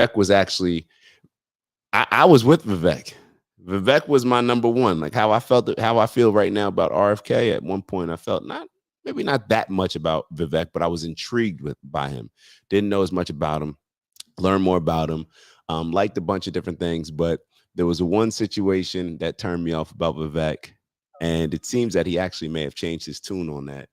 Vivek was actually, I was with Vivek. Vivek was my number one. Like how I felt, how I feel right now about RFK. At one point, I felt maybe not that much about Vivek, but I was intrigued by him. Didn't know as much about him. Learn more about him. Liked a bunch of different things, but there was one situation that turned me off about Vivek, and it seems that he actually may have changed his tune on that,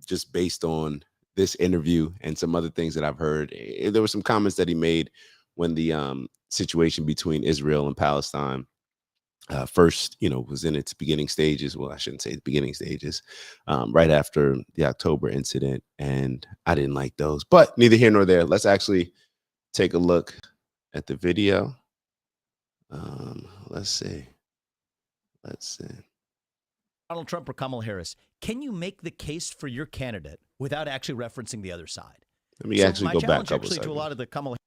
just based on this interview and some other things that I've heard. There were some comments that he made when the situation between Israel and Palestine first, was in its beginning stages. Well, I shouldn't say the beginning stages, right after the October incident, and I didn't like those. But neither here nor there. Let's actually take a look at the video. Let's see. Donald Trump or Kamala Harris, can you make the case for your candidate without actually referencing the other side? Let me actually go back a couple seconds. To a lot of the Kamala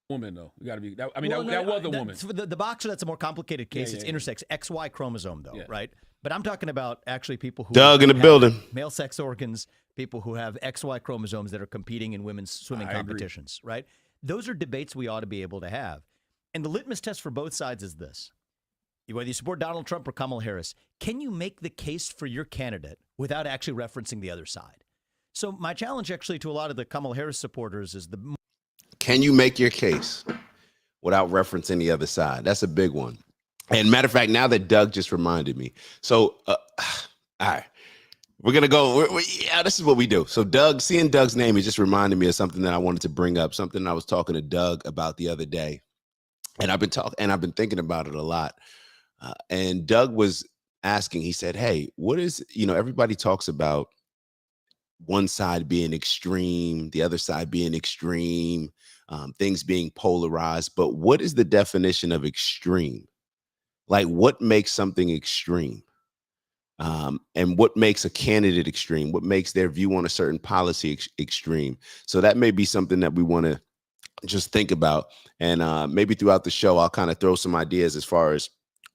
woman, though. You got to be. That, I mean, that was a woman. The boxer, that's a more complicated case. It's intersex XY chromosome, though, right? But I'm talking about actually people who Doug in the building, male sex organs, people who have XY chromosomes that are competing in women's swimming competitions, right? Those are debates we ought to be able to have. And the litmus test for both sides is this. Whether you support Donald Trump or Kamala Harris, can you make the case for your candidate without actually referencing the other side? So my challenge actually to a lot of the Kamala Harris supporters is can you make your case without referencing the other side? That's a big one. And matter of fact, now that Doug just reminded me. So, all right, we're going to go. This is what we do. So seeing Doug's name, it just reminded me of something that I wanted to bring up, something I was talking to Doug about the other day. And I've been thinking about it a lot. And Doug was asking, he said, hey, what is, everybody talks about one side being extreme, the other side being extreme, things being polarized. But what is the definition of extreme? Like, what makes something extreme? And what makes a candidate extreme? What makes their view on a certain policy extreme? So that may be something that we want to just think about. And maybe throughout the show, I'll kind of throw some ideas as far as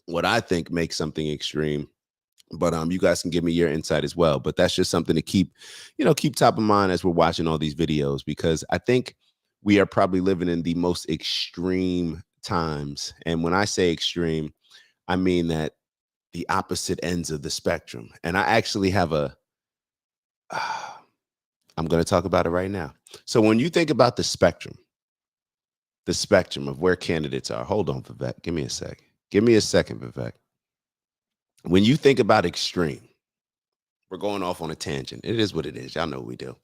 what I think makes something extreme. But you guys can give me your insight as well. But that's just something to keep top of mind as we're watching all these videos, because I think we are probably living in the most extreme times. And when I say extreme, I mean that the opposite ends of the spectrum. And I actually have I'm going to talk about it right now. So when you think about the spectrum of where candidates are, hold on, Vivek, give me a sec. Give me a second, Vivek. When you think about extreme, we're going off on a tangent. It is what it is. Y'all know what we do.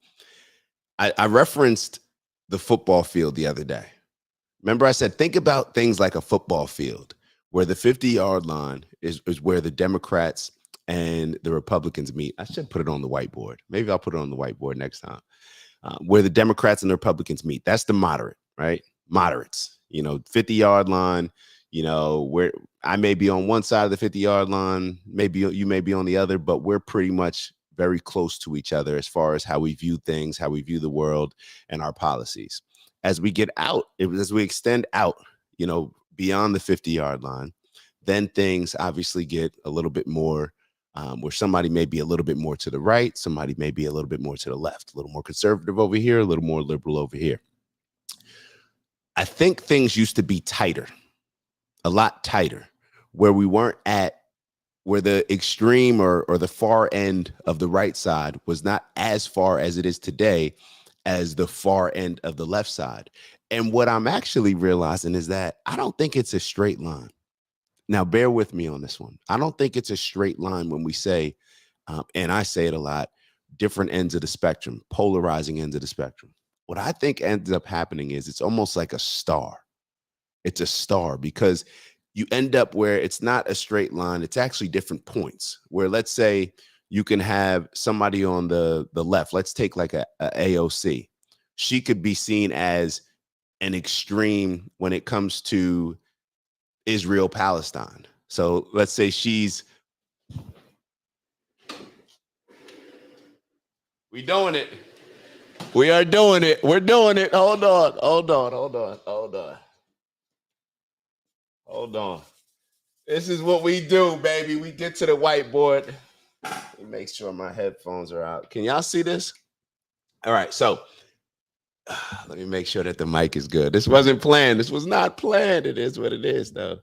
I referenced the football field the other day. Remember I said, think about things like a football field where the 50-yard line is where the Democrats and the Republicans meet. I should put it on the whiteboard. Maybe I'll put it on the whiteboard next time. Where the Democrats and the Republicans meet. That's the moderate, right? Moderates, 50-yard line, where I may be on one side of the 50-yard line, maybe you may be on the other, but we're pretty much very close to each other as far as how we view things, how we view the world and our policies. As we get out, as we extend out, beyond the 50-yard line, then things obviously get a little bit more where somebody may be a little bit more to the right, somebody may be a little bit more to the left, a little more conservative over here, a little more liberal over here. I think things used to be tighter, a lot tighter, where we weren't at, where the extreme or the far end of the right side was not as far as it is today as the far end of the left side. And what I'm actually realizing is that I don't think it's a straight line. Now, bear with me on this one. I don't think it's a straight line when we say, and I say it a lot, different ends of the spectrum, polarizing ends of the spectrum. What I think ends up happening is it's almost like a star. It's a star because you end up where it's not a straight line. It's actually different points where, let's say, you can have somebody on the left. Let's take like a AOC. She could be seen as an extreme when it comes to Israel, Palestine. So let's say we doing it. We are doing it. We're doing it. Hold on. This is what we do, baby. We get to the whiteboard. Let me make sure my headphones are out. Can y'all see this? All right. So Let me make sure that the mic is good. This wasn't planned. This was not planned. It is what it is, though.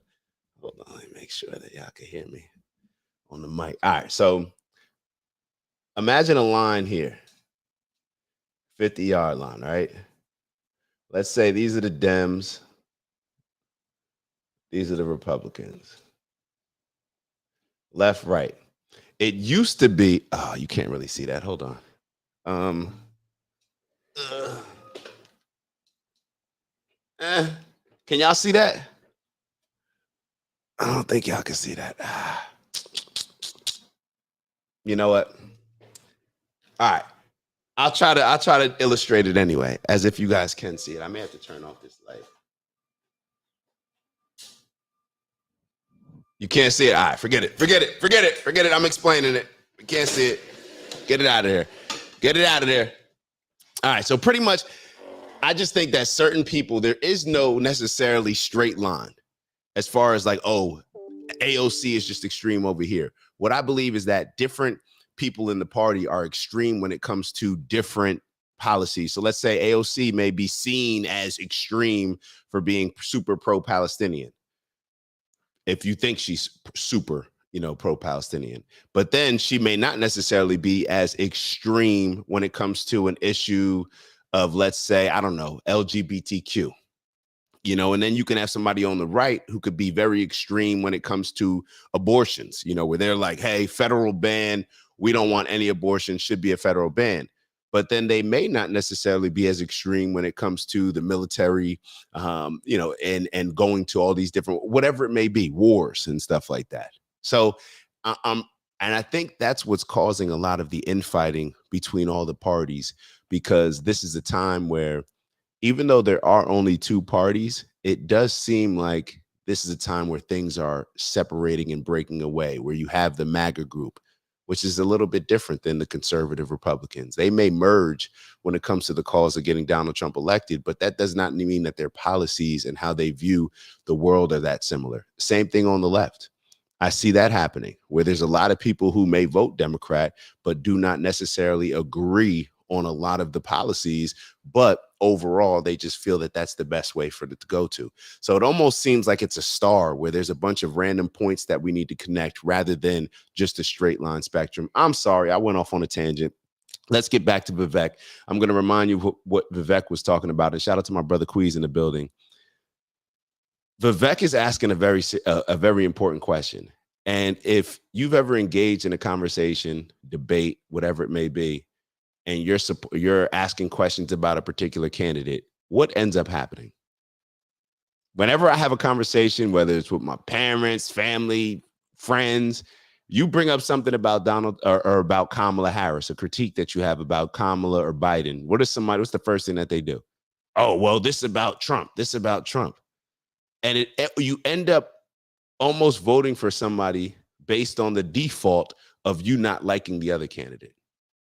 Hold on. Let me make sure that y'all can hear me on the mic. All right. So imagine a line here, 50-yard line, right? Let's say these are the Dems. These are the Republicans. Left, right. It used to be, oh, you can't really see that. Hold on. Can y'all see that? I don't think y'all can see that. You know what? All right. I'll try to illustrate it anyway, as if you guys can see it. I may have to turn off this light. You can't see it. All right, forget it. I'm explaining it. We can't see it. Get it out of here. Get it out of there. All right, so pretty much, I just think that certain people, there is no necessarily straight line as far as like, oh, AOC is just extreme over here. What I believe is that different people in the party are extreme when it comes to different policies. So let's say AOC may be seen as extreme for being super pro-Palestinian, if you think she's super, pro-Palestinian. But then she may not necessarily be as extreme when it comes to an issue of, let's say, I don't know, LGBTQ. And then you can have somebody on the right who could be very extreme when it comes to abortions, where they're like, hey, federal ban, we don't want any abortion, should be a federal ban. But then they may not necessarily be as extreme when it comes to the military, and going to all these different, whatever it may be, wars and stuff like that. So, and I think that's what's causing a lot of the infighting between all the parties, because this is a time where, even though there are only two parties, it does seem like this is a time where things are separating and breaking away, where you have the MAGA group, which is a little bit different than the conservative Republicans. They may merge when it comes to the cause of getting Donald Trump elected, but that does not mean that their policies and how they view the world are that similar. Same thing on the left. I see that happening, where there's a lot of people who may vote Democrat, but do not necessarily agree on a lot of the policies, but overall, they just feel that that's the best way for it to go to. So it almost seems like it's a star where there's a bunch of random points that we need to connect rather than just a straight line spectrum. I'm sorry, I went off on a tangent. Let's get back to Vivek. I'm going to remind you what Vivek was talking about. And shout out to my brother Queez in the building. Vivek is asking a very important question. And if you've ever engaged in a conversation, debate, whatever it may be, and you're asking questions about a particular candidate, what ends up happening? Whenever I have a conversation, whether it's with my parents, family, friends, you bring up something about Donald or about Kamala Harris, a critique that you have about Kamala or Biden. What's the first thing that they do? Oh, well, this is about Trump. This is about Trump. And you end up almost voting for somebody based on the default of you not liking the other candidate.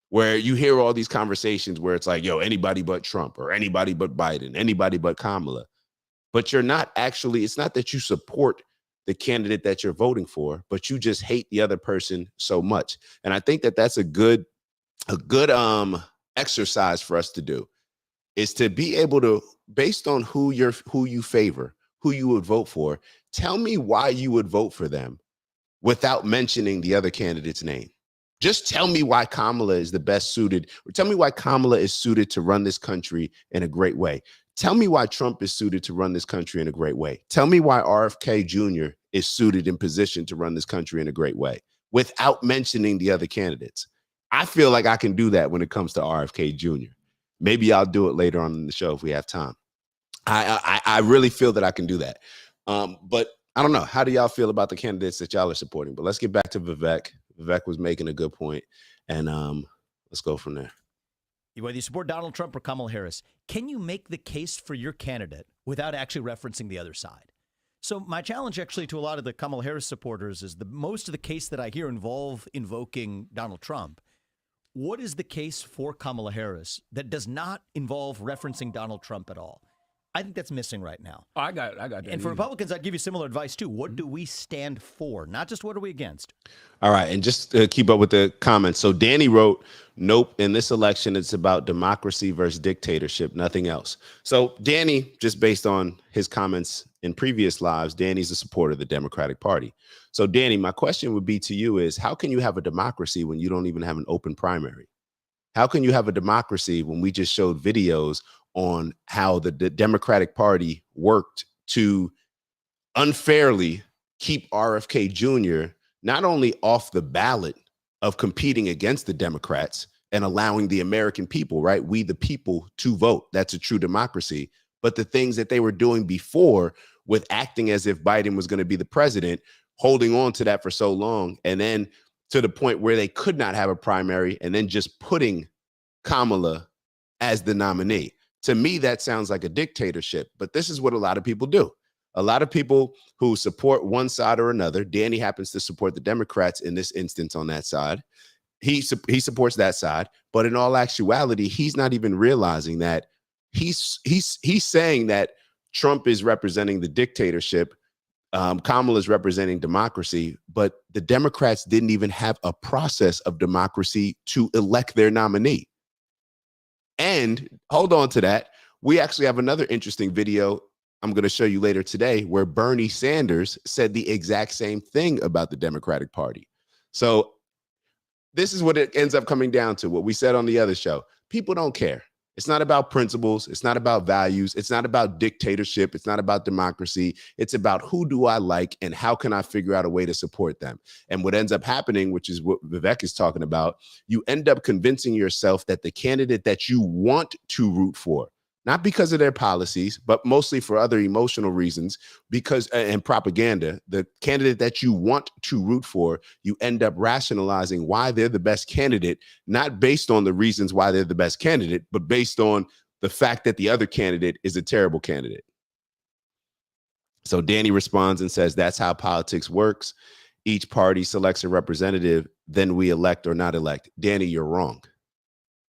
Where you hear all these conversations where it's like, yo, anybody but Trump or anybody but Biden, anybody but Kamala. But you're not actually, it's not that you support the candidate that you're voting for, but you just hate the other person so much. And I think that that's a good exercise for us to do, is to be able to, based on who you favor, who you would vote for, tell me why you would vote for them without mentioning the other candidate's name. Just tell me why Kamala is the best suited, or tell me why Kamala is suited to run this country in a great way. Tell me why Trump is suited to run this country in a great way. Tell me why RFK Jr. is suited and positioned to run this country in a great way without mentioning the other candidates. I feel like I can do that when it comes to RFK Jr. Maybe I'll do it later on in the show if we have time. I really feel that I can do that. But I don't know. How do y'all feel about the candidates that y'all are supporting? But let's get back to Vivek. Vivek was making a good point, and let's go from there. Whether you support Donald Trump or Kamala Harris, can you make the case for your candidate without actually referencing the other side? So my challenge actually to a lot of the Kamala Harris supporters is most of the case that I hear invoking Donald Trump. What is the case for Kamala Harris that does not involve referencing Donald Trump at all? I think that's missing right now. Oh, I got that. And for Republicans, I'd give you similar advice too. What do we stand for? Not just what are we against? All right, and just keep up with the comments. So Danny wrote, nope, in this election, it's about democracy versus dictatorship, nothing else. So Danny, just based on his comments in previous lives, Danny's a supporter of the Democratic Party. So Danny, my question would be to you is, how can you have a democracy when you don't even have an open primary? How can you have a democracy when we just showed videos on how the Democratic Party worked to unfairly keep RFK Jr. not only off the ballot of competing against the Democrats and allowing the American people, right, we the people, to vote? That's a true democracy. But the things that they were doing before with acting as if Biden was going to be the president, holding on to that for so long, and then to the point where they could not have a primary, and then just putting Kamala as the nominee. To me, that sounds like a dictatorship, but this is what a lot of people do. A lot of people who support one side or another. Danny happens to support the Democrats in this instance on that side. He supports that side, but in all actuality, he's not even realizing that he's saying that Trump is representing the dictatorship. Kamala is representing democracy, but the Democrats didn't even have a process of democracy to elect their nominee. And hold on to that. We actually have another interesting video I'm going to show you later today where Bernie Sanders said the exact same thing about the Democratic Party. So this is what it ends up coming down to, what we said on the other show. People don't care. It's not about principles. It's not about values. It's not about dictatorship. It's not about democracy. It's about who do I like and how can I figure out a way to support them? And what ends up happening, which is what Vivek is talking about, you end up convincing yourself that the candidate that you want to root for, not because of their policies, but mostly for other emotional reasons, because and propaganda, the candidate that you want to root for, you end up rationalizing why they're the best candidate, not based on the reasons why they're the best candidate, but based on the fact that the other candidate is a terrible candidate. So Danny responds and says, that's how politics works. Each party selects a representative, then we elect or not elect. Danny, you're wrong.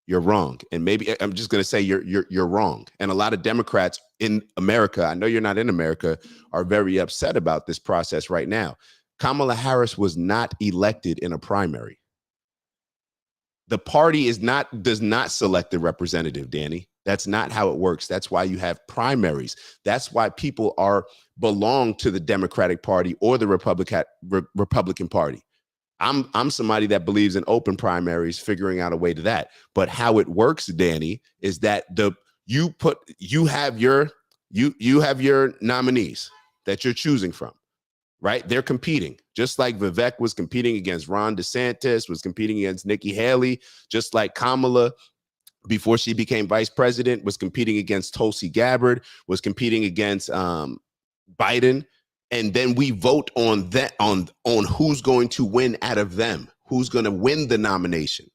You're wrong. And maybe I'm just going to say you're wrong. And a lot of Democrats in America, I know you're not in America, are very upset about this process right now. Kamala Harris was not elected in a primary. The party does not select the representative, Danny. That's not how it works. That's why you have primaries. That's why people belong to the Democratic Party or the Republican Party. I'm somebody that believes in open primaries, figuring out a way to that. But how it works, Danny, is that you have your nominees that you're choosing from, right? They're competing, just like Vivek was competing against Ron DeSantis, was competing against Nikki Haley, just like Kamala, before she became vice president, was competing against Tulsi Gabbard, was competing against Biden. And then we vote on that, on who's going to win out of them, who's going to win the nomination.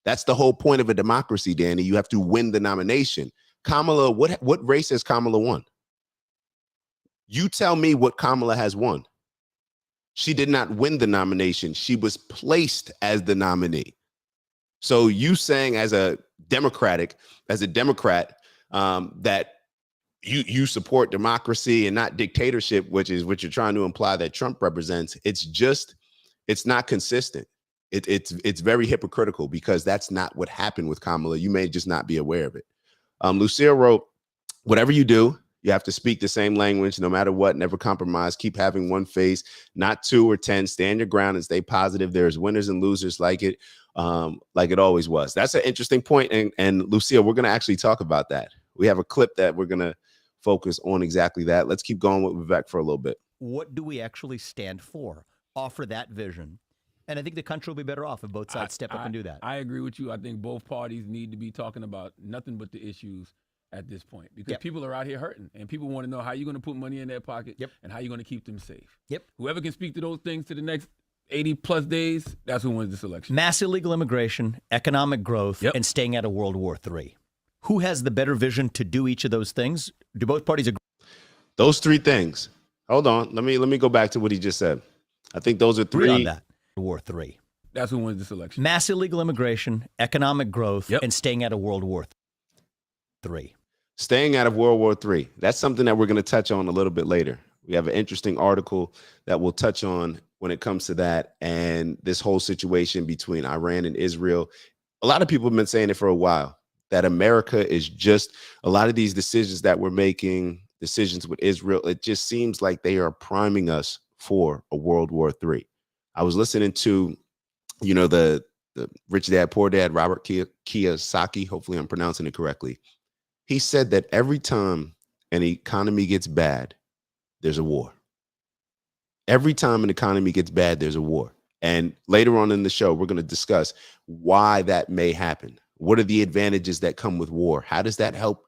That's the whole point of a democracy, Danny. You have to win the nomination. Kamala, what race has Kamala won? You tell me what Kamala has won. She did not win the nomination. She was placed as the nominee. So you saying as a Democrat, that you support democracy and not dictatorship, which is what you're trying to imply that Trump represents. It's not consistent. It's very hypocritical, because that's not what happened with Kamala. You may just not be aware of it. Lucille wrote, whatever you do, you have to speak the same language, no matter what, never compromise, keep having one face, not 2 or 10, stand your ground and stay positive. There's winners and losers like it always was. That's an interesting point. And Lucille, we're going to actually talk about that. We have a clip that we're going to focus on exactly that. Let's keep going with Vivek for a little bit. What do we actually stand for? Offer that vision. And I think the country will be better off if both sides step up and do that. I agree with you. I think both parties need to be talking about nothing but the issues at this point, because people are out here hurting, and people want to know how you're going to put money in their pocket and how you're going to keep them safe. Whoever can speak to those things to the next 80 plus days, that's who wins this election. Mass illegal immigration, economic growth, and staying out of World War III. Who has the better vision to do each of those things? Do both parties agree? Those 3 things. Hold on. Let me go back to what he just said. I think those are 3. On that. War III. That's who wins this election. Mass illegal immigration, economic growth, and staying out of World War III. Staying out of World War III. That's something that we're going to touch on a little bit later. We have an interesting article that we'll touch on when it comes to that and this whole situation between Iran and Israel. A lot of people have been saying it for a while, that America is just a lot of these decisions that we're making, decisions with Israel. It just seems like they are priming us for a World War III. I was listening to, the Rich Dad, Poor Dad, Robert Kiyosaki. Hopefully I'm pronouncing it correctly. He said that every time an economy gets bad, there's a war. Every time an economy gets bad, there's a war. And later on in the show, we're going to discuss why that may happen. What are the advantages that come with war? How does that help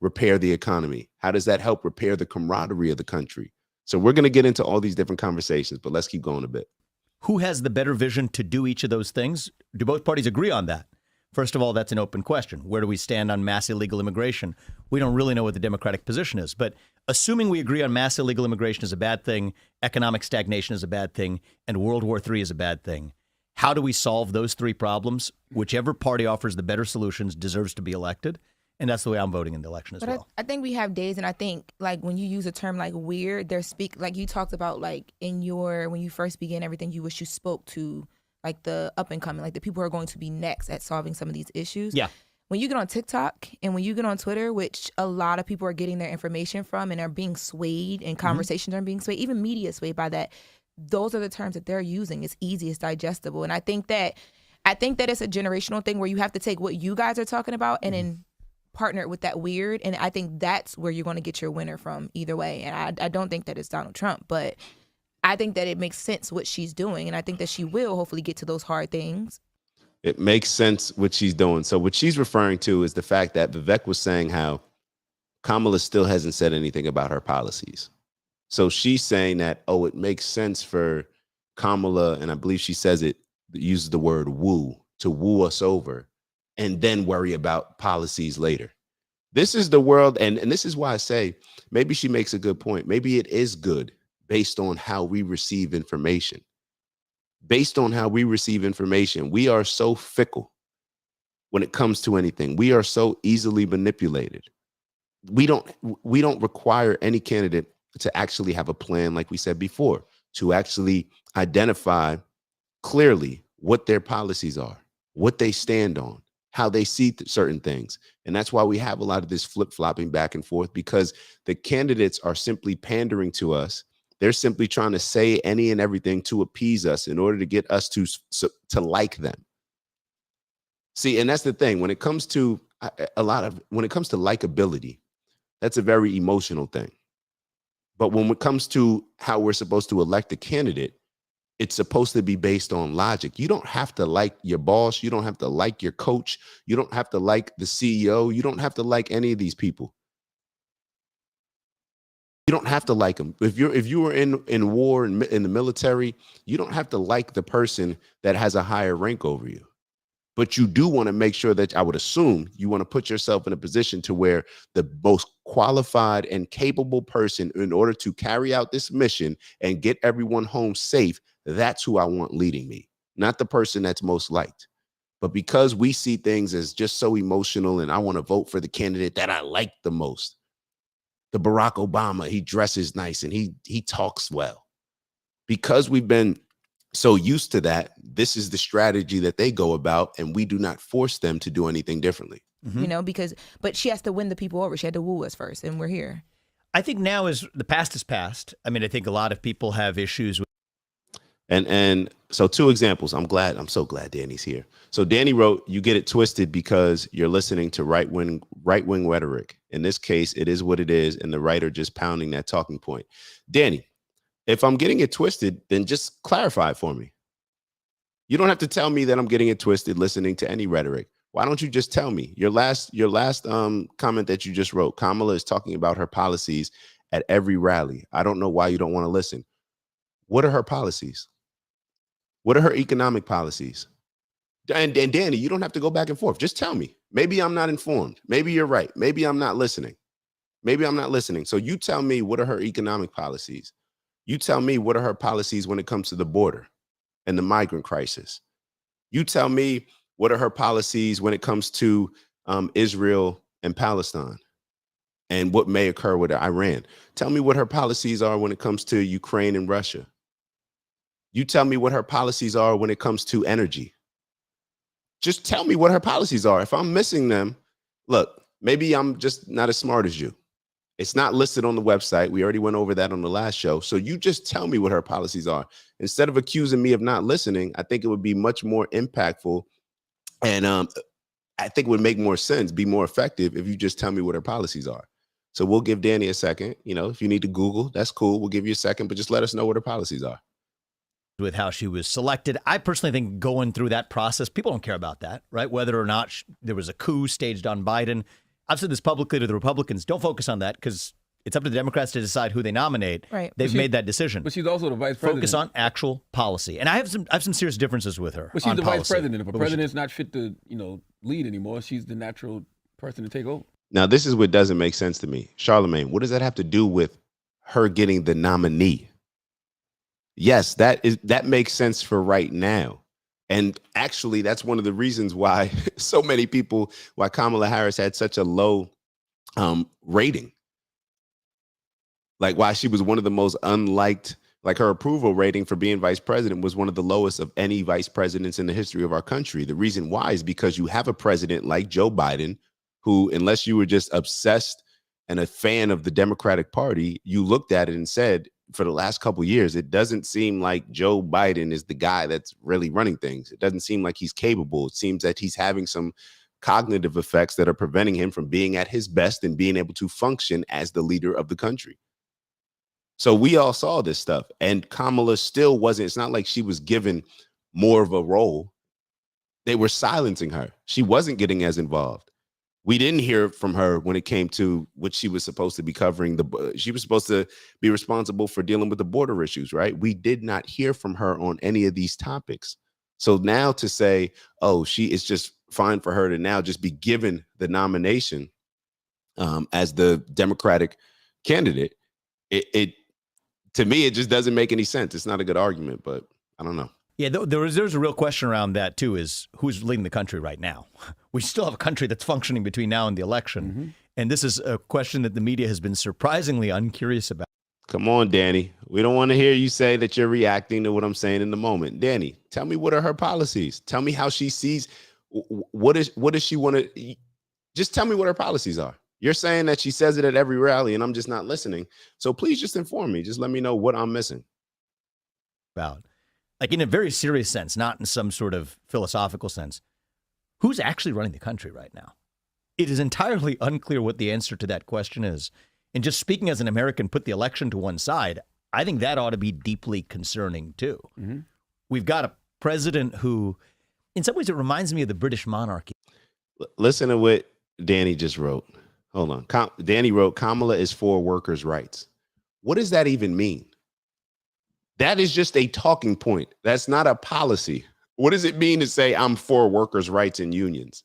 repair the economy? How does that help repair the camaraderie of the country? So we're going to get into all these different conversations, but let's keep going a bit. Who has the better vision to do each of those things? Do both parties agree on that? First of all, that's an open question. Where do we stand on mass illegal immigration? We don't really know what the Democratic position is. But assuming we agree on mass illegal immigration is a bad thing, economic stagnation is a bad thing, and World War III is a bad thing, how do we solve those three problems? Whichever party offers the better solutions deserves to be elected. And that's the way I'm voting in the election as well. I think we have days, and I think like when you use a term like weird, like you talked about like when you first began everything, you wish you spoke to like the up and coming, like the people who are going to be next at solving some of these issues. Yeah. When you get on TikTok and when you get on Twitter, which a lot of people are getting their information from and are being swayed and conversations are being swayed, even media swayed by that, those are the terms that they're using. It's easy, it's digestible. And I think that it's a generational thing where you have to take what you guys are talking about and then partner it with that weird. And I think that's where you're going to get your winner from either way. And I don't think that it's Donald Trump, but I think that it makes sense what she's doing. And I think that she will hopefully get to those hard things. It makes sense what she's doing. So what she's referring to is the fact that Vivek was saying how Kamala still hasn't said anything about her policies. So she's saying that, it makes sense for Kamala, and I believe she uses the word woo, to woo us over and then worry about policies later. This is the world. And this is why I say maybe she makes a good point. Maybe it is good based on how we receive information. Based on how we receive information, we are so fickle when it comes to anything. We are so easily manipulated. We don't require any candidate to actually have a plan, like we said before, to actually identify clearly what their policies are, what they stand on, how they see certain things. And that's why we have a lot of this flip-flopping back and forth, because the candidates are simply pandering to us. They're simply trying to say any and everything to appease us in order to get us to like them. See, and that's the thing. When it comes to likability, that's a very emotional thing. But when it comes to how we're supposed to elect a candidate, it's supposed to be based on logic. You don't have to like your boss. You don't have to like your coach. You don't have to like the CEO. You don't have to like any of these people. You don't have to like them. If you were in war and in the military, you don't have to like the person that has a higher rank over you. But you do want to make sure that, I would assume, you want to put yourself in a position to where the most qualified and capable person, in order to carry out this mission and get everyone home safe, that's who I want leading me, not the person that's most liked. But because we see things as just so emotional, and I want to vote for the candidate that I like the most, the Barack Obama, he dresses nice and he talks well. Because we've been so used to that, this is the strategy that they go about, and we do not force them to do anything differently. But she has to win the people over. She had to woo us first, and we're here. I think now the past is past. I mean, I think a lot of people have issues with. And so 2 examples. I'm so glad Danny's here. So Danny wrote, "You get it twisted because you're listening to right wing rhetoric. In this case, it is what it is, and the right are just pounding that talking point." Danny, if I'm getting it twisted, then just clarify it for me. You don't have to tell me that I'm getting it twisted listening to any rhetoric. Why don't you just tell me? Your last comment that you just wrote, Kamala is talking about her policies at every rally. I don't know why you don't want to listen. What are her policies? What are her economic policies? And Danny, you don't have to go back and forth. Just tell me. Maybe I'm not informed. Maybe you're right. Maybe I'm not listening. So you tell me, what are her economic policies? You tell me, what are her policies when it comes to the border and the migrant crisis? You tell me, what are her policies when it comes to Israel and Palestine and what may occur with Iran. Tell me what her policies are when it comes to Ukraine and Russia. You tell me what her policies are when it comes to energy. Just tell me what her policies are. If I'm missing them, look, maybe I'm just not as smart as you. It's not listed on the website. We already went over that on the last show. So you just tell me what her policies are. Instead of accusing me of not listening, I think it would be much more impactful. And I think it would make more sense, be more effective if you just tell me what her policies are. So we'll give Danny a second. You know, if you need to Google, that's cool. We'll give you a second, but just let us know what her policies are. With how she was selected. I personally think going through that process, people don't care about that, right? Whether or not there was a coup staged on Biden. I've said this publicly to the Republicans. Don't focus on that because it's up to the Democrats to decide who they nominate. Right. They've made that decision. But she's also the vice president. Focus on actual policy. And I have some serious differences with her. But she's the policy. vice president. If a president's not fit to, lead anymore, she's the natural person to take over. Now, this is what doesn't make sense to me. Charlamagne, what does that have to do with her getting the nominee? Yes, that makes sense for right now. And actually, that's one of the reasons why so many people, why Kamala Harris had such a low rating. Like why she was one of the most unliked, like her approval rating for being vice president was one of the lowest of any vice presidents in the history of our country. The reason why is because you have a president like Joe Biden, who, unless you were just obsessed and a fan of the Democratic Party, you looked at it and said, for the last couple of years, it doesn't seem like Joe Biden is the guy that's really running things. It doesn't seem like he's capable. It seems that he's having some cognitive effects that are preventing him from being at his best and being able to function as the leader of the country. So we all saw this stuff, and Kamala still wasn't. It's not like she was given more of a role. They were silencing her. She wasn't getting as involved. We didn't hear from her when it came to what she was supposed to be covering. She was supposed to be responsible for dealing with the border issues, right? We did not hear from her on any of these topics. So now to say, oh, it's just fine for her to now just be given the nomination as the Democratic candidate, it to me, it just doesn't make any sense. It's not a good argument, but I don't know. Yeah, there's a real question around that, too, is who's leading the country right now? We still have a country that's functioning between now and the election. Mm-hmm. And this is a question that the media has been surprisingly uncurious about. Come on, Danny. We don't want to hear you say that you're reacting to what I'm saying in the moment. Danny, tell me what are her policies? Tell me how she sees. What does she want to? Just tell me what her policies are. You're saying that she says it at every rally and I'm just not listening. So please just inform me. Just let me know what I'm missing. About. Like in a very serious sense, not in some sort of philosophical sense, who's actually running the country right now? It is entirely unclear what the answer to that question is. And just speaking as an American, put the election to one side, I think that ought to be deeply concerning, too. Mm-hmm. We've got a president who, in some ways, it reminds me of the British monarchy. Listen to what Danny just wrote. Hold on. Danny wrote, Kamala is for workers' rights. What does that even mean? That is just a talking point. That's not a policy. What does it mean to say I'm for workers' rights and unions?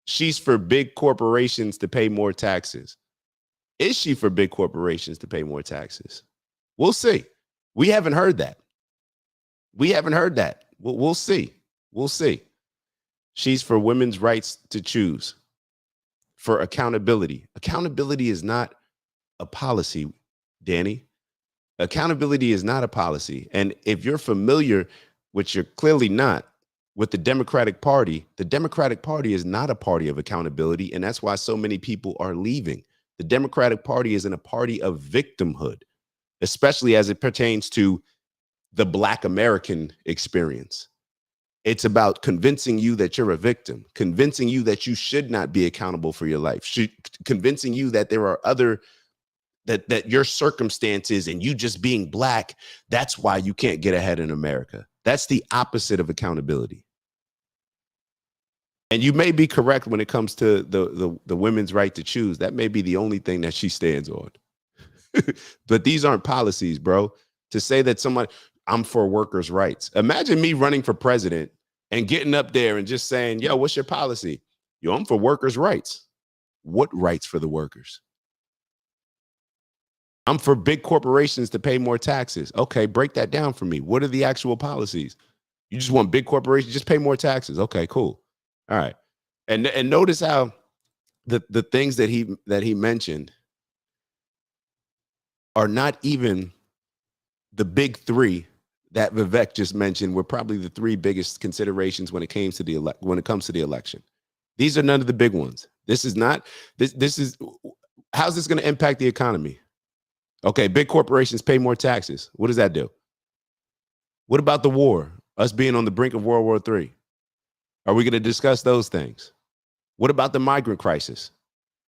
She's for big corporations to pay more taxes. Is she for big corporations to pay more taxes? We'll see. We haven't heard that. We'll see. We'll see. She's for women's rights to choose, for accountability. Accountability is not a policy, Danny. Accountability is not a policy. And if you're familiar, which you're clearly not, with the Democratic Party is not a party of accountability. And that's why so many people are leaving. The Democratic Party isn't a party of victimhood, especially as it pertains to the Black American experience. It's about convincing you that you're a victim, convincing you that you should not be accountable for your life, convincing you that there are other that your circumstances and you just being Black, that's why you can't get ahead in America. That's the opposite of accountability. And you may be correct when it comes to the women's right to choose. That may be the only thing that she stands on. But these aren't policies, bro. To say that I'm for workers' rights. Imagine me running for president and getting up there and just saying, yo, what's your policy? Yo, I'm for workers' rights. What rights for the workers? I'm for big corporations to pay more taxes. Okay, break that down for me. What are the actual policies? You just want big corporations, just pay more taxes. Okay, cool. All right. And notice how the things that he mentioned are not even the big three that Vivek just mentioned were probably the three biggest considerations when it comes to the election. These are none of the big ones. This is not this is how's this going to impact the economy? Okay, big corporations pay more taxes. What does that do? What about the war? Us being on the brink of World War III? Are we going to discuss those things? What about the migrant crisis?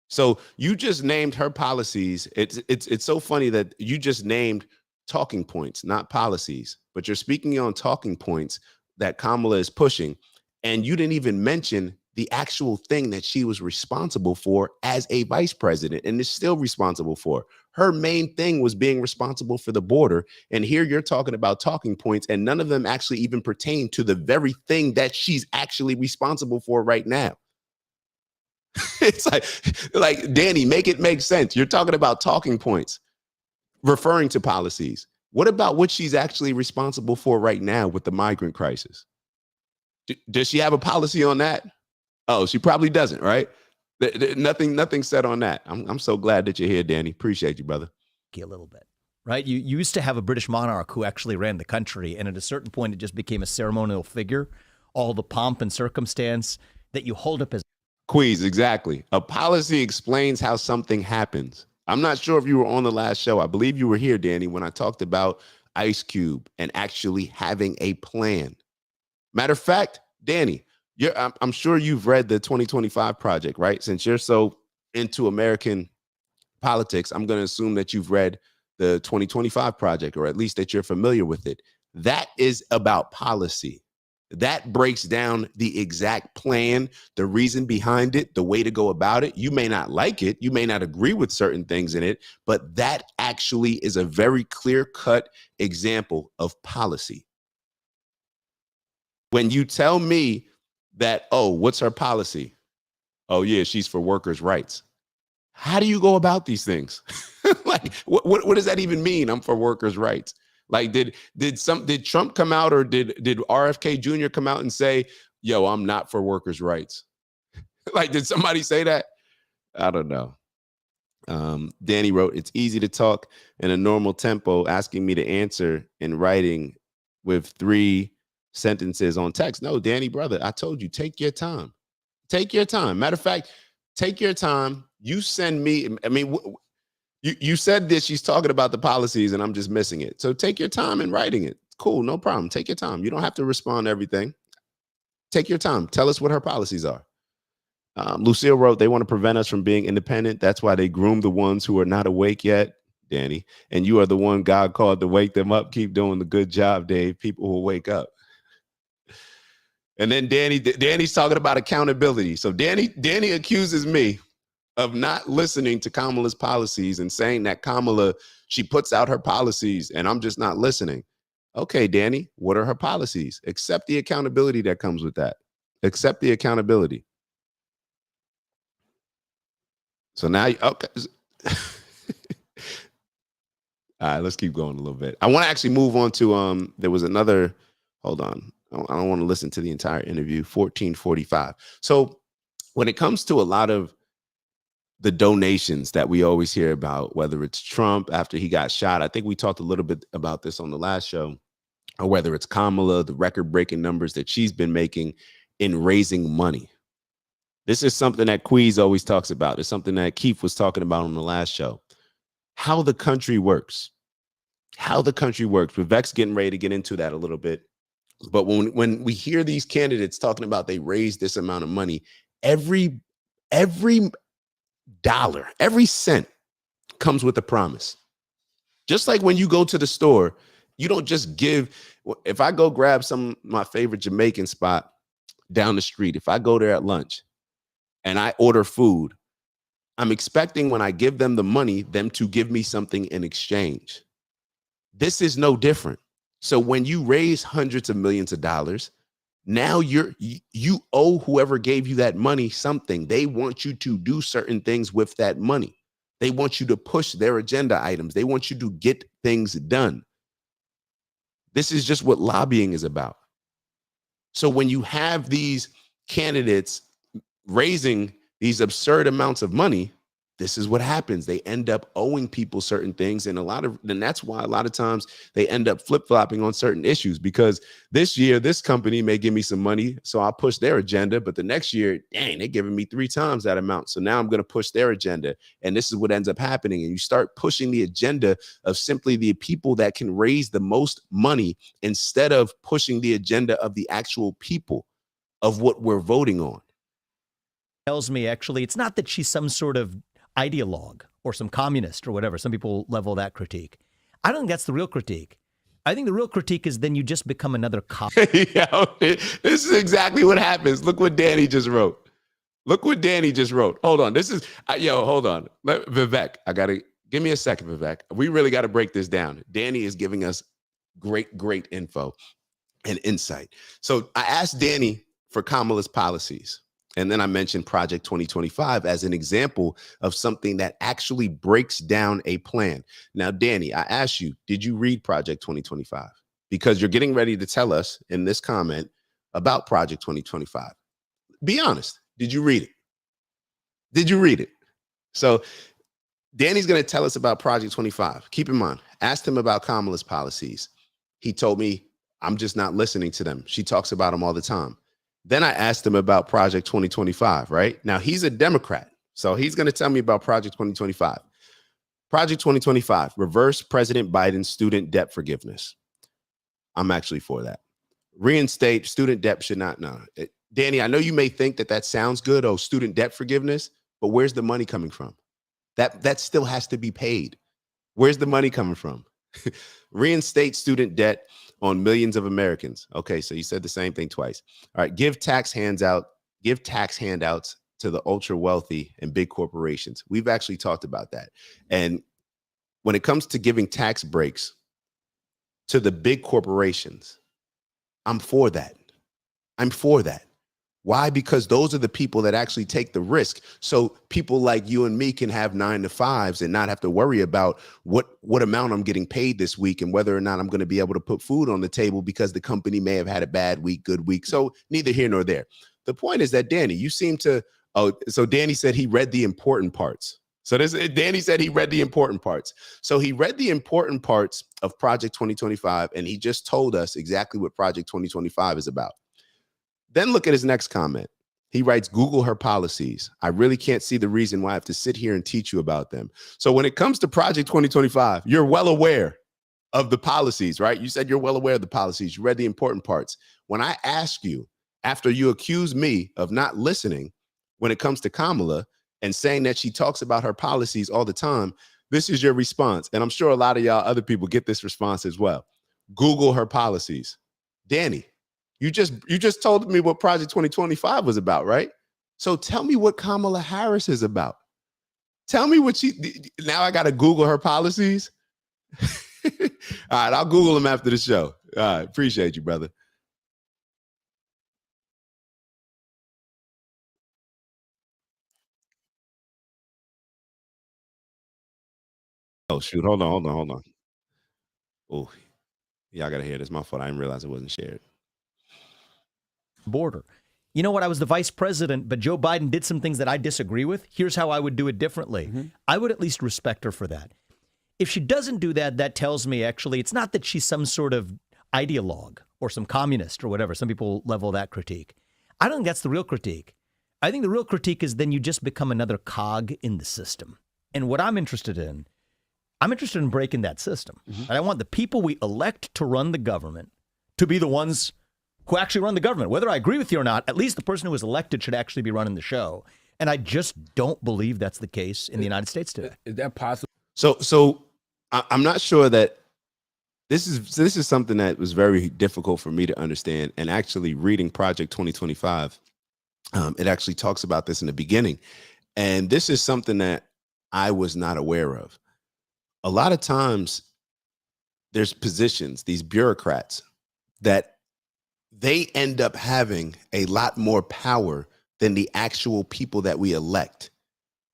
So you just named her policies. It's so funny that you just named talking points, not policies, but you're speaking on talking points that Kamala is pushing, and you didn't even mention the actual thing that she was responsible for as a vice president and is still responsible for. Her main thing was being responsible for the border. And here you're talking about talking points, and none of them actually even pertain to the very thing that she's actually responsible for right now. It's like, Danny, make it make sense. You're talking about talking points, referring to policies. What about what she's actually responsible for right now with the migrant crisis? Does she have a policy on that? Oh, she probably doesn't, right? Nothing said on that. I'm so glad that you're here, Danny. Appreciate you, brother. A little bit, right? You used to have a British monarch who actually ran the country, and at a certain point, it just became a ceremonial figure. All the pomp and circumstance that you hold up as Queez, exactly. A policy explains how something happens. I'm not sure if you were on the last show. I believe you were here, Danny, when I talked about Ice Cube and actually having a plan. Matter of fact, Danny, I'm sure you've read the 2025 project, right? Since you're so into American politics, I'm going to assume that you've read the 2025 project, or at least that you're familiar with it. That is about policy. That breaks down the exact plan, the reason behind it, the way to go about it. You may not like it. You may not agree with certain things in it, but that actually is a very clear-cut example of policy. When you tell me that, oh, what's her policy? Oh, yeah, she's for workers' rights. How do you go about these things? Like, what does that even mean? I'm for workers' rights. Like, did Trump come out, or did RFK Jr. come out and say, yo, I'm not for workers' rights? Like, did somebody say that? I don't know. Danny wrote, it's easy to talk in a normal tempo, asking me to answer in writing with 3 sentences on text. No, Danny, brother, I told you, take your time. Take your time. Matter of fact, take your time. You send me, I mean, you said this, she's talking about the policies and I'm just missing it. So take your time in writing it. Cool, no problem. Take your time. You don't have to respond to everything. Take your time. Tell us what her policies are. Lucille wrote, they want to prevent us from being independent. That's why they groom the ones who are not awake yet, Danny. And you are the one God called to wake them up. Keep doing the good job, Dave. People will wake up. And then Danny's talking about accountability. So Danny accuses me of not listening to Kamala's policies and saying that Kamala, she puts out her policies and I'm just not listening. Okay, Danny, what are her policies? Accept the accountability that comes with that. Accept the accountability. So now, okay. All right, let's keep going a little bit. I want to actually move on to, there was another, hold on. I don't want to listen to the entire interview, 1445. So when it comes to a lot of the donations that we always hear about, whether it's Trump after he got shot, I think we talked a little bit about this on the last show, or whether it's Kamala, the record-breaking numbers that she's been making in raising money. This is something that Queez always talks about. It's something that Keith was talking about on the last show. How the country works. How the country works. Vivek's getting ready to get into that a little bit. But when we hear these candidates talking about they raised this amount of money, every dollar, every cent comes with a promise. Just like when you go to the store, you don't just give. If I go grab my favorite Jamaican spot down the street, if I go there at lunch and I order food, I'm expecting when I give them the money, them to give me something in exchange. This is no different. So when you raise hundreds of millions of dollars, now you owe whoever gave you that money something. They want you to do certain things with that money. They want you to push their agenda items. They want you to get things done. This is just what lobbying is about. So when you have these candidates raising these absurd amounts of money, this is what happens. They end up owing people certain things. And that's why a lot of times they end up flip-flopping on certain issues, because this year, this company may give me some money, so I'll push their agenda. But the next year, dang, they're giving me 3 times that amount. So now I'm going to push their agenda. And this is what ends up happening. And you start pushing the agenda of simply the people that can raise the most money, instead of pushing the agenda of the actual people of what we're voting on. Tells me, actually, it's not that she's some sort of ideologue or some communist or whatever. Some people level that critique. I don't think that's the real critique. I think the real critique is then you just become another cop. This is exactly what happens. Look what Danny just wrote. Hold on. Hold on. Vivek, give me a second, Vivek. We really got to break this down. Danny is giving us great info and insight. So I asked Danny for Kamala's policies. And then I mentioned Project 2025 as an example of something that actually breaks down a plan. Now, Danny, I asked you, did you read Project 2025? Because you're getting ready to tell us in this comment about Project 2025. Be honest. Did you read it? So Danny's going to tell us about Project 25. Keep in mind, asked him about Kamala's policies. He told me, I'm just not listening to them. She talks about them all the time. Then I asked him about Project 2025, right? Now, he's a Democrat, so he's going to tell me about Project 2025. Project 2025, reverse President Biden's student debt forgiveness. I'm actually for that. Reinstate student debt should not, no. Danny, I know you may think that sounds good, student debt forgiveness, but where's the money coming from? That still has to be paid. Where's the money coming from? Reinstate student debt on millions of Americans. Okay, so you said the same thing twice. All right, give tax handouts to the ultra wealthy and big corporations. We've actually talked about that. And when it comes to giving tax breaks to the big corporations, I'm for that. Why? Because those are the people that actually take the risk. So people like you and me can have 9 to 5s and not have to worry about what amount I'm getting paid this week and whether or not I'm going to be able to put food on the table because the company may have had a bad week, good week. So neither here nor there. The point is that, Danny, you seem to, so Danny said he read the important parts. Danny said he read the important parts. So he read the important parts of Project 2025, and he just told us exactly what Project 2025 is about. Then look at his next comment. He writes, Google her policies. I really can't see the reason why I have to sit here and teach you about them. So when it comes to Project 2025, you're well aware of the policies, right? You said you're well aware of the policies. You read the important parts. When I ask you, after you accuse me of not listening when it comes to Kamala and saying that she talks about her policies all the time, this is your response. And I'm sure a lot of y'all other people get this response as well. Google her policies. Danny, you just told me what Project 2025 was about, right? So tell me what Kamala Harris is about. Tell me what now I got to Google her policies. All right, I'll Google them after the show. All right, appreciate you, brother. Oh, shoot. Hold on. Oh, y'all got to hear this. My fault. I didn't realize it wasn't shared. Border. You know what? I was the vice president, but Joe Biden did some things that I disagree with. Here's how I would do it differently. Mm-hmm. I would at least respect her for that. If she doesn't do that, that tells me actually it's not that she's some sort of ideologue or some communist or whatever. Some people level that critique. I don't think that's the real critique. I think the real critique is then you just become another cog in the system. And what I'm interested in breaking that system. Mm-hmm. And I want the people we elect to run the government to be the ones who actually run the government. Whether I agree with you or not, at least the person who was elected should actually be running the show. And I just don't believe that's the case in the United States today. Is that possible? So I'm not sure that this is something that was very difficult for me to understand. And actually reading Project 2025, it actually talks about this in the beginning. And this is something that I was not aware of. A lot of times there's positions, these bureaucrats, that they end up having a lot more power than the actual people that we elect.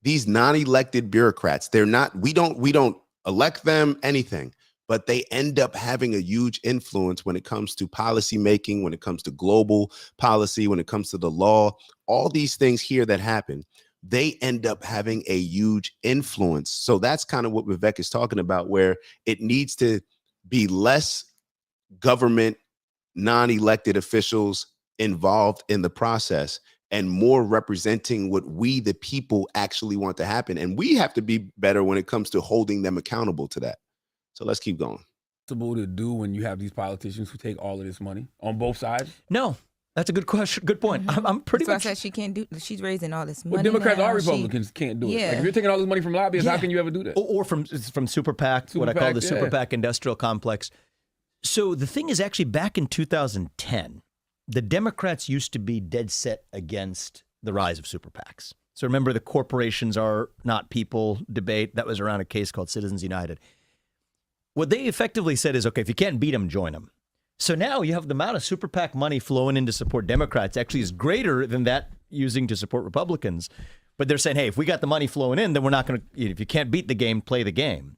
These non-elected bureaucrats, we don't elect them anything, but they end up having a huge influence when it comes to policy making, when it comes to global policy, when it comes to the law, all these things here that happen. they end up having a huge influence. So that's kind of what Vivek is talking about, where it needs to be less government, non-elected officials involved in the process and more representing what we, the people, actually want to happen. And we have to be better when it comes to holding them accountable to that. So let's keep going. To do when you have these politicians who take all of this money on both sides? No, that's a good question. Good point. I'm pretty much. I said she can't do. She's raising all this money. Well, Democrats now. or Republicans can't do it. Yeah. Like if you're taking all this money from lobbyists, how can you ever do that? Or from super PAC, what I call the super PAC industrial complex. So the thing is, actually, back in 2010, the Democrats used to be dead set against the rise of super PACs. So remember, the corporations are not people debate. That was around a case called Citizens United. What they effectively said is, okay, if you can't beat them, join them. So now you have the amount of super PAC money flowing in to support Democrats actually is greater than that using to support Republicans. But they're saying, hey, if we got the money flowing in, then we're not going to, if you can't beat the game, play the game.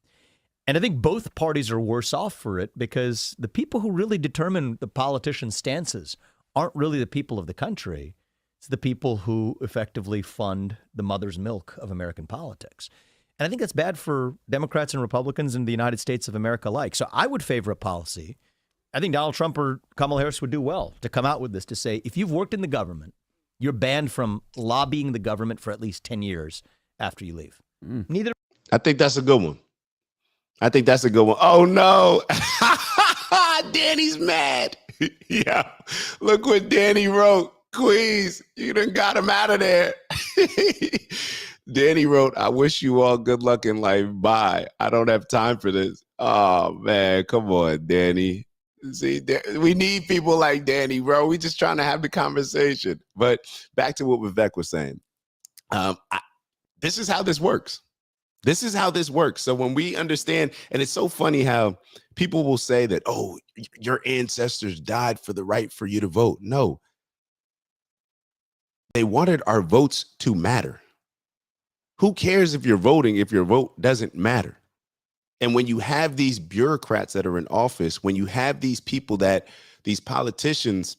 And I think both parties are worse off for it because the people who really determine the politicians' stances aren't really the people of the country. It's the people who effectively fund the mother's milk of American politics. And I think that's bad for Democrats and Republicans in the United States of America alike. So I would favor a policy. I think Donald Trump or Kamala Harris would do well to come out with this to say, if you've worked in the government, you're banned from lobbying the government for at least 10 years after you leave. Neither. I think that's a good one. Oh, no. Danny's mad. Yeah. Look what Danny wrote. Queez, you done got him out of there. Danny wrote, I wish you all good luck in life. Bye. I don't have time for this. Oh, man. Come on, Danny. See, we need people like Danny, bro. We just trying to have the conversation. But back to what Vivek was saying. This is how this works. So when we understand, and it's so funny how people will say that, oh, your ancestors died for the right for you to vote. No. They wanted our votes to matter. Who cares if you're voting if your vote doesn't matter? And when you have these bureaucrats that are in office, when you have these people these politicians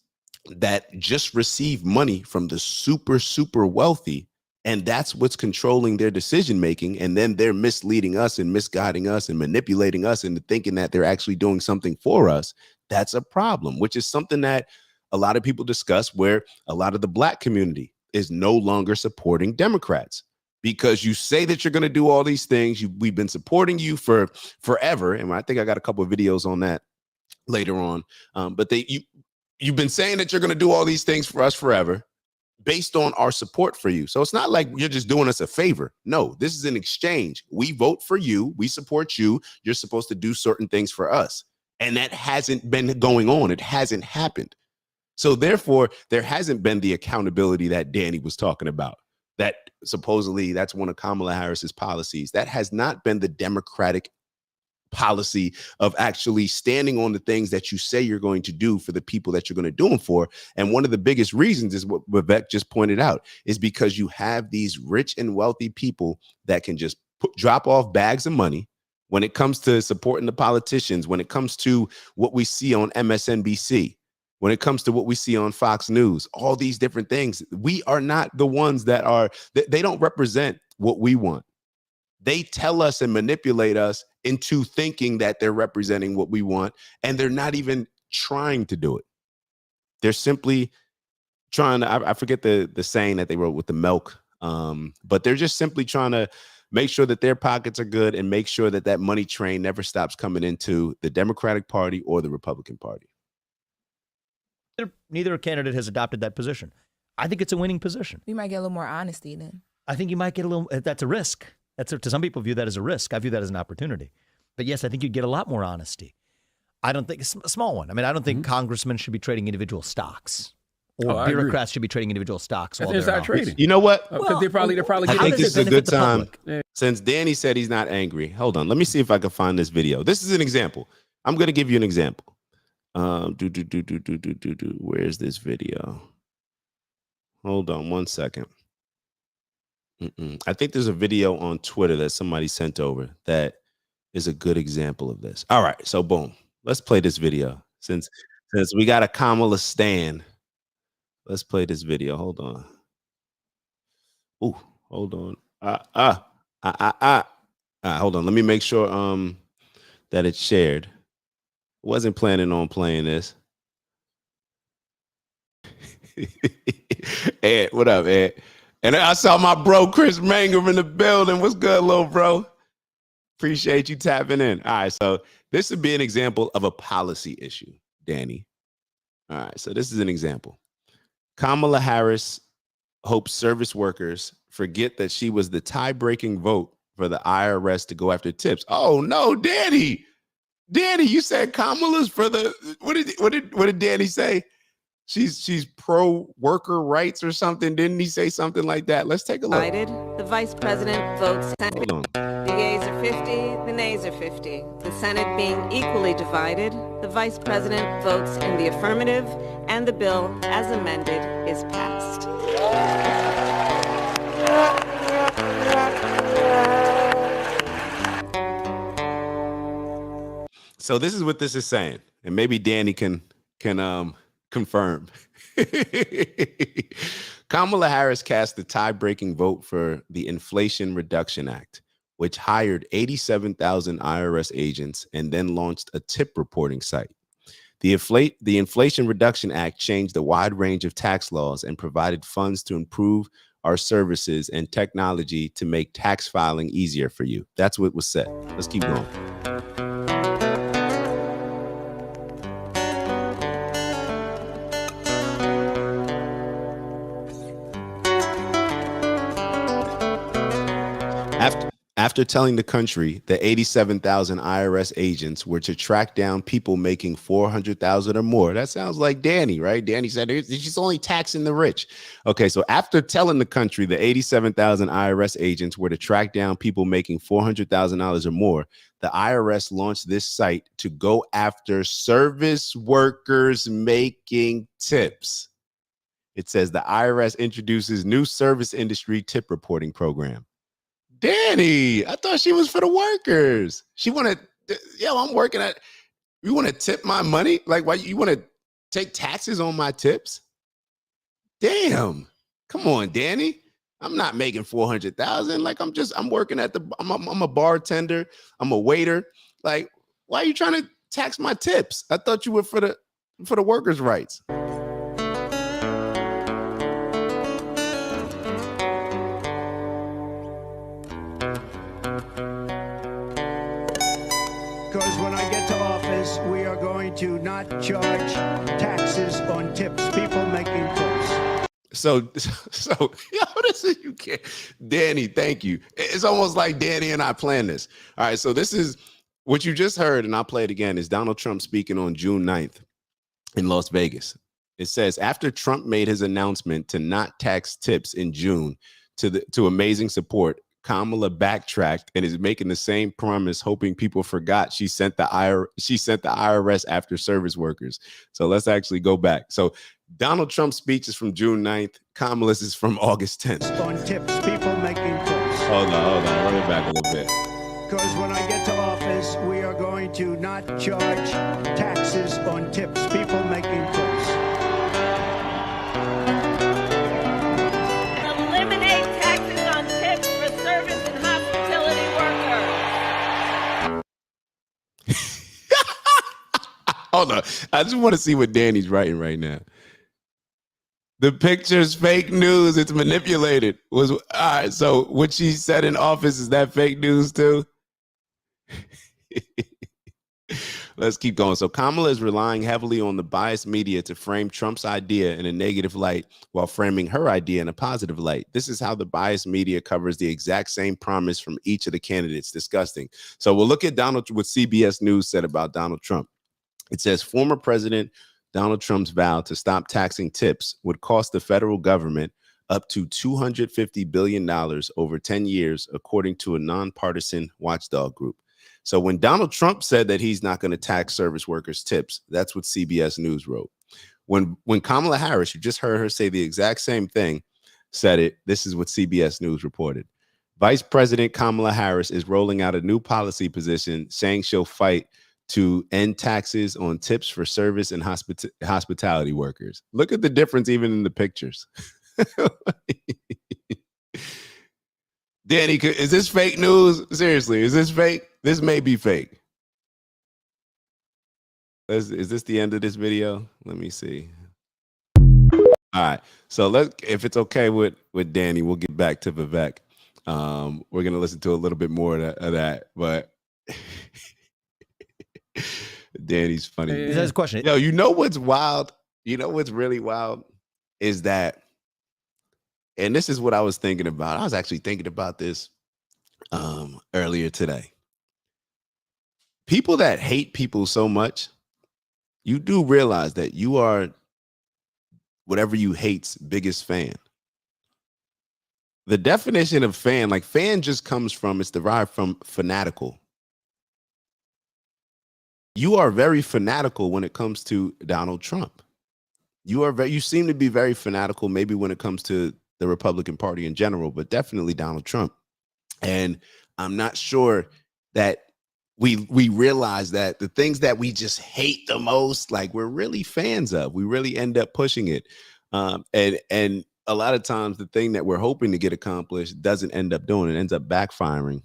that just receive money from the super, super wealthy, and that's what's controlling their decision making, and then they're misleading us and misguiding us and manipulating us into thinking that they're actually doing something for us, that's a problem, which is something that a lot of people discuss, where a lot of the Black community is no longer supporting Democrats. Because you say that you're going to do all these things. We've been supporting you for forever. And I think I got a couple of videos on that later on. But you've been saying that you're going to do all these things for us forever based on our support for you. So it's not like you're just doing us a favor. No, this is an exchange. We vote for you. We support you. You're supposed to do certain things for us. And that hasn't been going on. It hasn't happened. So therefore, there hasn't been the accountability that Danny was talking about. That supposedly that's one of Kamala Harris's policies. That has not been the Democratic policy of actually standing on the things that you say you're going to do for the people that you're going to do them for. And one of the biggest reasons is what Vivek just pointed out, is because you have these rich and wealthy people that can just drop off bags of money when it comes to supporting the politicians, when it comes to what we see on MSNBC. When it comes to what we see on Fox News, all these different things, we are not the ones they don't represent what we want. They tell us and manipulate us into thinking that they're representing what we want, and they're not even trying to do it. They're simply trying to, I forget the saying that they wrote with the milk, but they're just simply trying to make sure that their pockets are good and make sure that that money train never stops coming into the Democratic Party or the Republican Party. Neither candidate has adopted that position. I think it's a winning position. We might get a little more honesty then. I think you might get a little, that's a risk. To some people view that as a risk. I view that as an opportunity. But yes, I think you'd get a lot more honesty. I don't think, a small one. I mean, I don't think congressmen should be trading individual stocks. Or bureaucrats should be trading individual stocks. That's inside trading. You know what? Because they're probably I think this is a good time. Since Danny said he's not angry, hold on. Let me see if I can find this video. This is an example. I'm going to give you an example. Where's this video? Hold on 1 second. I think there's a video on Twitter that somebody sent over that is a good example of this. All right, so boom. Let's play this video. Since we got a Kamala stan, let's play this video. Hold on. Ooh, Hold on. Hold on. Let me make sure that it's shared. Wasn't planning on playing this. Ed, what up, Ed? And I saw my bro Chris Manger in the building. What's good, little bro? Appreciate you tapping in. All right, so this would be an example of a policy issue, Danny. All right, so this is an example. Kamala Harris hopes service workers forget that she was the tie-breaking vote for the IRS to go after tips. Oh no, Danny! Danny, you said Kamala's for the what did Danny say? She's pro worker rights or something. Didn't he say something like that? Let's take a look. The vice president votes. Hold on. The yeas are 50, the nays are 50. The Senate being equally divided, the vice president votes in the affirmative, and the bill, as amended, is passed. So this is what this is saying, and maybe Danny can confirm. Kamala Harris cast the tie-breaking vote for the Inflation Reduction Act, which hired 87,000 IRS agents and then launched a tip reporting site. The Inflation Reduction Act changed a wide range of tax laws and provided funds to improve our services and technology to make tax filing easier for you. That's what was said. Let's keep going. After telling the country that 87,000 IRS agents were to track down people making 400,000 or more. That sounds like Danny, right? Danny said she's only taxing the rich. Okay, so after telling the country that 87,000 IRS agents were to track down people making $400,000 or more, the IRS launched this site to go after service workers making tips. It says the IRS introduces new service industry tip reporting program. Danny, I thought she was for the workers. She want to, I'm working at, you want to tip my money? Like, why you want to take taxes on my tips? Damn. Come on, Danny. I'm not making 400,000. Like, I'm working at I'm a bartender. I'm a waiter. Like, why are you trying to tax my tips? I thought you were for the workers' rights. Because when I get to office, we are going to not charge taxes on tips, people making tips. So, this is, you can't, Danny, thank you. It's almost like Danny and I planned this. All right, so this is what you just heard, and I'll play it again, is Donald Trump speaking on June 9th in Las Vegas. It says, after Trump made his announcement to not tax tips in June to amazing support, Kamala backtracked and is making the same promise, hoping people forgot she sent the IRS after service workers. So let's actually go back. So Donald Trump's speech is from June 9th. Kamala's is from August 10th. On tips, people making tips. Hold on. Run it back a little bit. Because when I get to office, we are going to not charge taxes on tips, people making tips. Hold on. I just want to see what Danny's writing right now. The picture's fake news. It's manipulated. All right. So what she said in office, is that fake news too? Let's keep going. So Kamala is relying heavily on the biased media to frame Trump's idea in a negative light while framing her idea in a positive light. This is how the biased media covers the exact same promise from each of the candidates. Disgusting. So we'll look at what CBS News said about Donald Trump. It says former President Donald Trump's vow to stop taxing tips would cost the federal government up to $250 billion over 10 years, according to a nonpartisan watchdog group. So when Donald Trump said that he's not going to tax service workers' tips, that's what CBS News wrote. When Kamala Harris, you just heard her say the exact same thing, said it, this is what CBS News reported. Vice President Kamala Harris is rolling out a new policy position saying she'll fight to end taxes on tips for service and hospitality workers. Look at the difference even in the pictures. Danny, is this fake news? Seriously, is this fake? This may be fake. Is this the end of this video? Let me see. All right. So if it's okay with Danny, we'll get back to Vivek. We're gonna listen to a little bit more of that, but Danny's funny. Is that his question? Yo, you know what's wild? You know what's really wild is that, and this is what I was thinking about. I was actually thinking about this earlier today. People that hate people so much, you do realize that you are whatever you hate's biggest fan. The definition of fan, like fan just comes from, it's derived from fanatical. You are very fanatical when it comes to Donald Trump. You seem to be very fanatical maybe when it comes to the Republican Party in general, but definitely Donald Trump. And I'm not sure that we realize that the things that we just hate the most, like we're really fans of, we really end up pushing it. And a lot of times the thing that we're hoping to get accomplished doesn't end up doing it, ends up backfiring,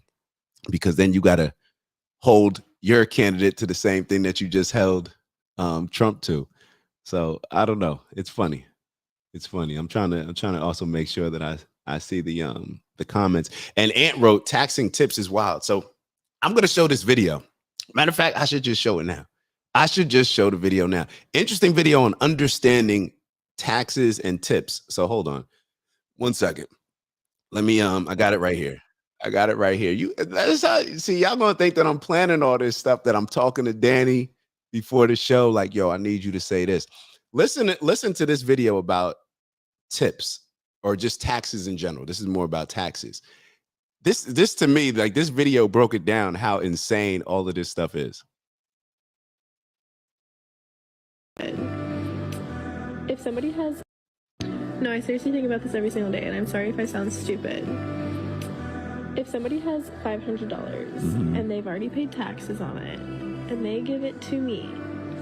because then you got to hold your candidate to the same thing that you just held Trump to. So I don't know. It's funny. It's funny. I'm trying to also make sure that I see the comments. And Ant wrote, taxing tips is wild. So I'm going to show this video. Matter of fact, I should just show it now. I should just show the video now. Interesting video on understanding taxes and tips. So hold on 1 second. Let me, I got it right here. I got it right here. That's how, see, y'all gonna think that I'm planning all this stuff, that I'm talking to Danny before the show. Like, yo, I need you to say this. Listen to this video about tips or just taxes in general. This is more about taxes. This to me, like this video broke it down how insane all of this stuff is. If somebody has, no, I seriously think about this every single day, and I'm sorry if I sound stupid. If somebody has $500 and they've already paid taxes on it, and they give it to me,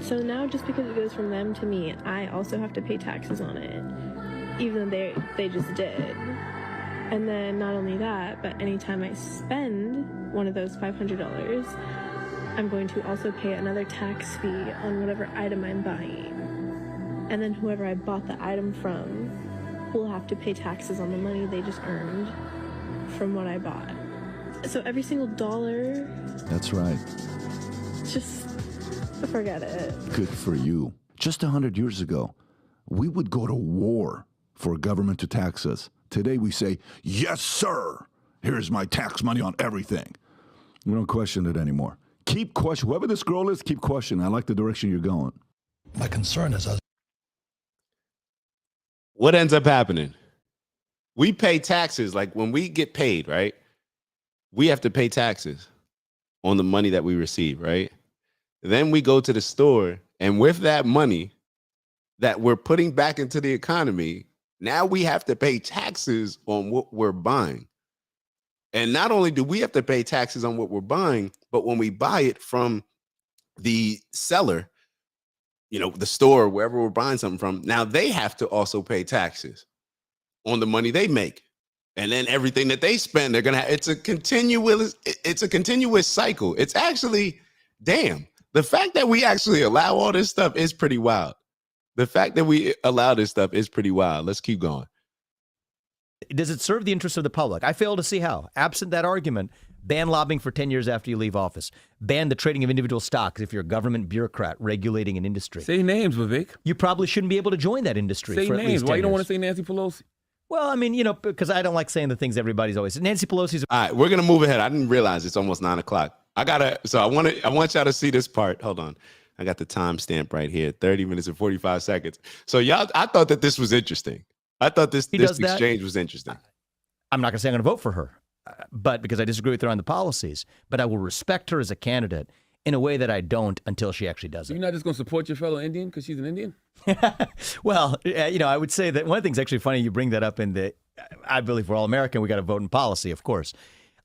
so now just because it goes from them to me, I also have to pay taxes on it, even though they just did. And then not only that, but anytime I spend one of those $500, I'm going to also pay another tax fee on whatever item I'm buying. And then whoever I bought the item from will have to pay taxes on the money they just earned from what I bought. So every single dollar. That's right. Just forget it. Good for you. Just 100 years ago, we would go to war for government to tax us. Today we say, yes, sir. Here's my tax money on everything. We don't question it anymore. Keep questioning. Whoever this girl is, keep questioning. I like the direction you're going. My concern is what ends up happening? We pay taxes. Like when we get paid, right? We have to pay taxes on the money that we receive, right? Then we go to the store, and with that money that we're putting back into the economy, now we have to pay taxes on what we're buying. And not only do we have to pay taxes on what we're buying, but when we buy it from the seller, you know, the store, wherever we're buying something from, now they have to also pay taxes on the money they make. And then everything that they spend, they're gonna have, it's a continuous cycle. It's actually, damn, the fact that we actually allow all this stuff is pretty wild. The fact that we allow this stuff is pretty wild. Let's keep going. Does it serve the interests of the public? I fail to see how. Absent that argument, ban lobbying for 10 years after you leave office. Ban the trading of individual stocks if you're a government bureaucrat regulating an industry. Say names, Vivek. You probably shouldn't be able to join that industry. Say for at names. least 10 Why you don't years. want to say Nancy Pelosi? Well, I mean, you know, because I don't like saying the things everybody's always. Nancy Pelosi's. All right, we're gonna move ahead. I didn't realize it's almost 9 o'clock. I want y'all to see this part. Hold on. I got the timestamp right here, 30 minutes and 45 seconds. So y'all, I thought that this was interesting. I thought this exchange was interesting. I'm not going to say I'm going to vote for her, but because I disagree with her on the policies, but I will respect her as a candidate in a way that I don't until she actually does it. You're not just going to support your fellow Indian because she's an Indian? Well, you know, I would say that one of the things actually funny, you bring that up in the, I believe we're all American, we got to vote in policy, of course.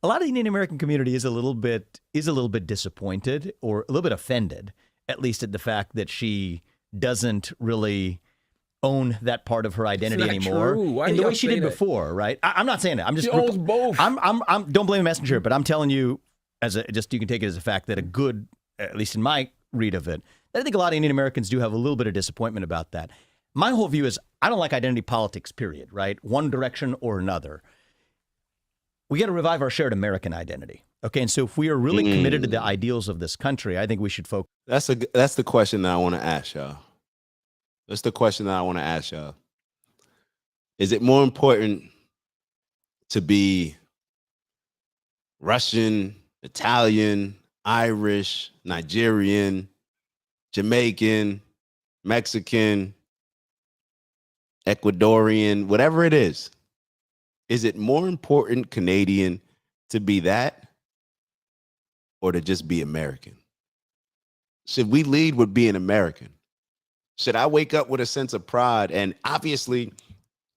A lot of the Indian American community is a little bit disappointed or a little bit offended, at least at the fact that she doesn't really own that part of her identity anymore in the way she did before, right? I'm not saying that. I'm just she owns both. I'm don't blame the messenger, but I'm telling you, you can take it as a fact that at least in my read of it, I think a lot of Indian Americans do have a little bit of disappointment about that. My whole view is I don't like identity politics, period, right? One direction or another. We got to revive our shared American identity. Okay, and so if we are really committed to the ideals of this country, I think we should focus. That's the question that I want to ask y'all. That's the question that I want to ask y'all. Is it more important to be Russian, Italian, Irish, Nigerian, Jamaican, Mexican, Ecuadorian, whatever it is? Is it more important Canadian to be that or to just be American? Should we lead with being American? Should I wake up with a sense of pride? And obviously,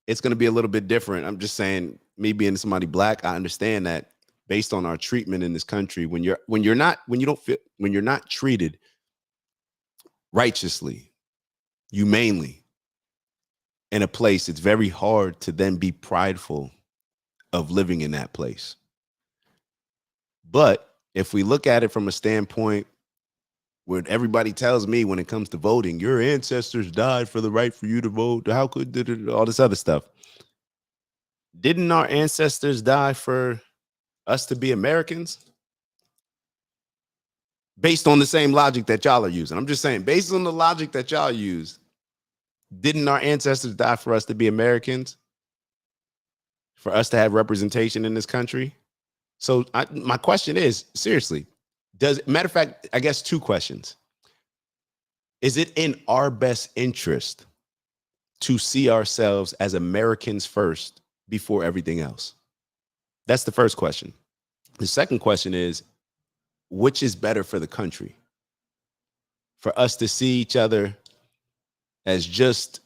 it's going to be a little bit different. I'm just saying, me being somebody black, I understand that based on our treatment in this country, when you're not treated righteously, humanely in a place, it's very hard to then be prideful of living in that place. But if we look at it from a standpoint where everybody tells me when it comes to voting, your ancestors died for the right for you to vote, how could all this other stuff? Didn't our ancestors die for us to be Americans? Based on the same logic that y'all are using. I'm just saying, based on the logic that y'all use, didn't our ancestors die for us to be Americans? For us to have representation in this country? So my question is, seriously, matter of fact, I guess 2 questions. Is it in our best interest to see ourselves as Americans first before everything else? That's the first question. The second question is, which is better for the country? For us to see each other as just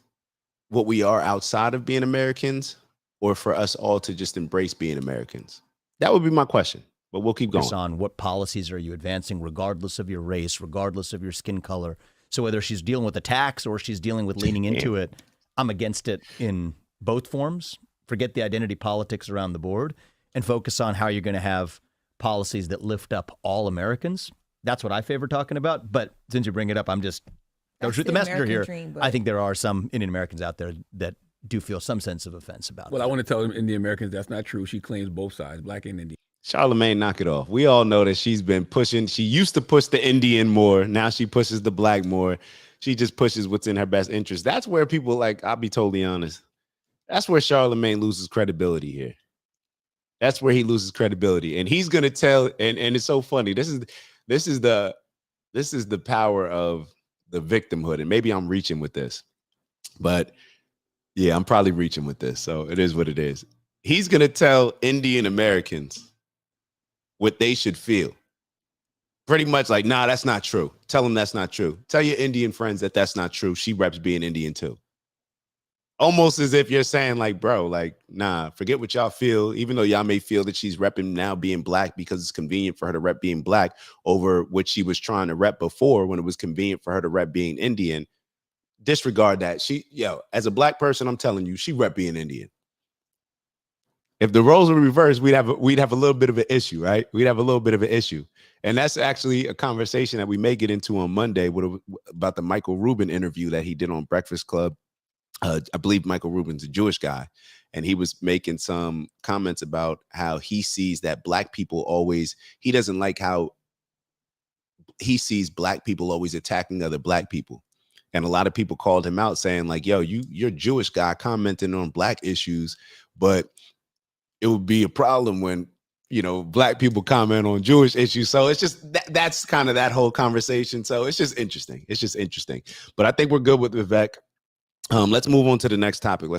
what we are outside of being Americans, or for us all to just embrace being Americans? That would be my question, but we'll keep going. On what policies are you advancing, regardless of your race, regardless of your skin color? So whether she's dealing with a tax or she's dealing with leaning into it, I'm against it in both forms. Forget the identity politics around the board and focus on how you're going to have policies that lift up all Americans. That's what I favor talking about. But since you bring it up, don't shoot the messenger here. I think there are some Indian Americans out there that do feel some sense of offense about it. Well, I want to tell Indian Americans that's not true. She claims both sides, black and Indian. Charlemagne, knock it off. We all know that she's been pushing. She used to push the Indian more. Now she pushes the black more. She just pushes what's in her best interest. That's where people, I'll be totally honest. That's where Charlemagne loses credibility here. That's where he loses credibility. And he's going to tell, and it's so funny. This is the power of the victimhood. And maybe I'm reaching with this, but yeah, I'm probably reaching with this. So it is what it is. He's going to tell Indian Americans what they should feel. Pretty much like, nah, that's not true. Tell them that's not true. Tell your Indian friends that that's not true. She reps being Indian too. Almost as if you're saying bro, nah, forget what y'all feel. Even though y'all may feel that she's repping now being black because it's convenient for her to rep being black over what she was trying to rep before when it was convenient for her to rep being Indian. Disregard that. As a black person, I'm telling you, she rep being Indian. If the roles were reversed, we'd have a little bit of an issue, right? We'd have a little bit of an issue. And that's actually a conversation that we may get into on Monday about the Michael Rubin interview that he did on Breakfast Club. I believe Michael Rubin's a Jewish guy, and he was making some comments about how he sees that black people he doesn't like how he sees black people always attacking other black people. And a lot of people called him out saying yo, you're a Jewish guy commenting on black issues, but it would be a problem when, black people comment on Jewish issues. So it's just, that's kind of that whole conversation. So it's just interesting. But I think we're good with Vivek. Let's move on to the next topic.